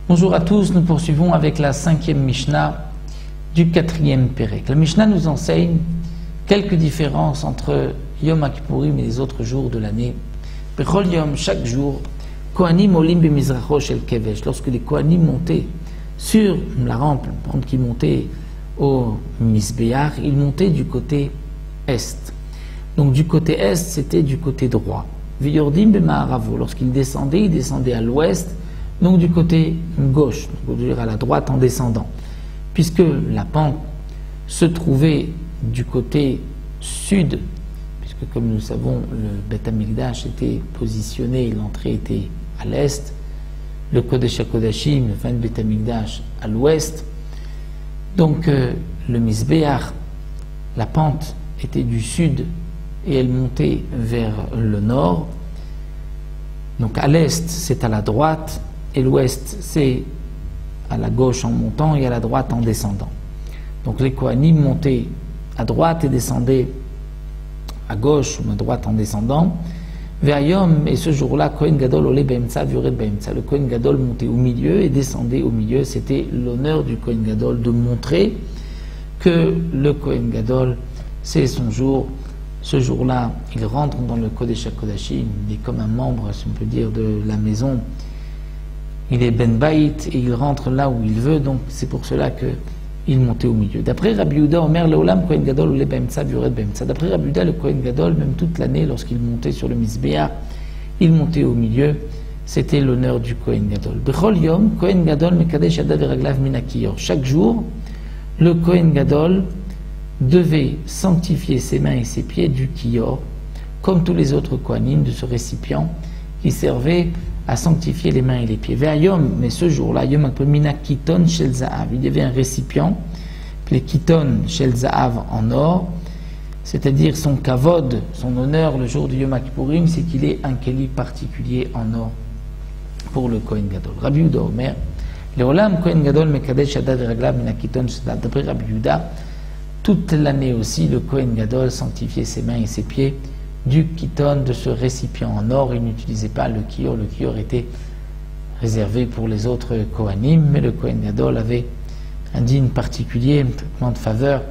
Bonjour à tous, nous poursuivons avec la 5e Mishnah du 4e Pérek. La Mishnah nous enseigne quelques différences entre Yom HaKippurim et les autres jours de l'année. Bechol Yom, chaque jour, Kohanim olim b'mizracho shel kevesh, lorsque les Kohanim montaient sur la rampe qui montait au Misbéach, ils montaient du côté est. Donc du côté est, c'était du côté droit. V'yordim b'ma'aravo, lorsqu'ils descendaient, ils descendaient à l'ouest, donc du côté gauche, on peut dire à la droite en descendant, puisque la pente se trouvait du côté sud, puisque comme nous le savons, le Beth Amikdash était positionné, l'entrée était à l'est, le Kodesh HaKodashim, le fin de Beth Amikdash à l'ouest, donc le Misbéach, la pente était du sud et elle montait vers le nord, donc à l'est c'est à la droite, et l'ouest, c'est à la gauche en montant et à la droite en descendant. Donc les Kohanim montaient à droite et descendaient à gauche ou à droite en descendant. Ve'ayom, et ce jour-là, Kohen Gadol olé be'emtsa v'yored be'emtsa. Le Kohen Gadol montait au milieu et descendait au milieu. C'était l'honneur du Kohen Gadol de montrer que le Kohen Gadol, c'est son jour. Ce jour-là, il rentre dans le Kodesh HaKodashim, il est comme un membre, si on peut dire, de la maison. Il est Ben Baït et il rentre là où il veut, donc c'est pour cela qu'il montait au milieu. D'après Rabbi Yehuda, Omer Leolam Kohen Gadol Olé Be'emtsa V'yored Be'emtsa. D'après Rabbi Yehuda, le Kohen Gadol, même toute l'année, lorsqu'il montait sur le Misbéach, il montait au milieu. C'était l'honneur du Kohen Gadol. Bechol Yom, Kohen Gadol Mekadesh Yadav V'raglav Min HaKiyor. Chaque jour, le Kohen Gadol devait sanctifier ses mains et ses pieds du Kiyor, comme tous les autres Kohanim, de ce récipient qui servait à sanctifier les mains et les pieds. Ve'ayom, mais ce jour-là, Yom HaKippurim Mina Kiton Shel Za'av. Il y avait un récipient, les Kiton Shel Za'av en or, c'est-à-dire son kavod, son honneur le jour du Yom HaKippurim, c'est qu'il ait un keli particulier en or pour le Kohen Gadol. Rabbi Yehuda Omer, Leolam Kohen Gadol Mekadesh Yadav V'raglav Mina Kiton Shel Za'av. D'après Rabbi Yehuda, toute l'année aussi, le Kohen Gadol sanctifiait ses mains et ses pieds du kiton, de ce récipient en or. Il n'utilisait pas le kior. Le kior était réservé pour les autres Kohanim, mais le Kohen Gadol avait un digne particulier, un traitement de faveur,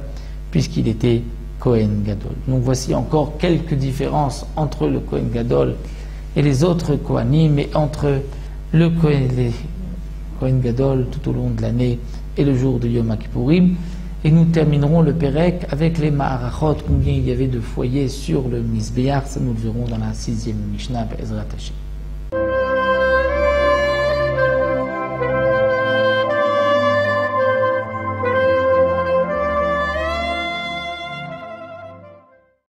puisqu'il était Kohen Gadol. Donc voici encore quelques différences entre le Kohen Gadol et les autres Kohanim, et entre les Kohen Gadol tout au long de l'année et le jour de Yom HaKippurim. Et nous terminerons le Pérek avec les Ma'arachot, combien il y avait de foyers sur le Misbéach. Ça nous le verrons dans la 6e Mishnah, Be'ezrat Hashem.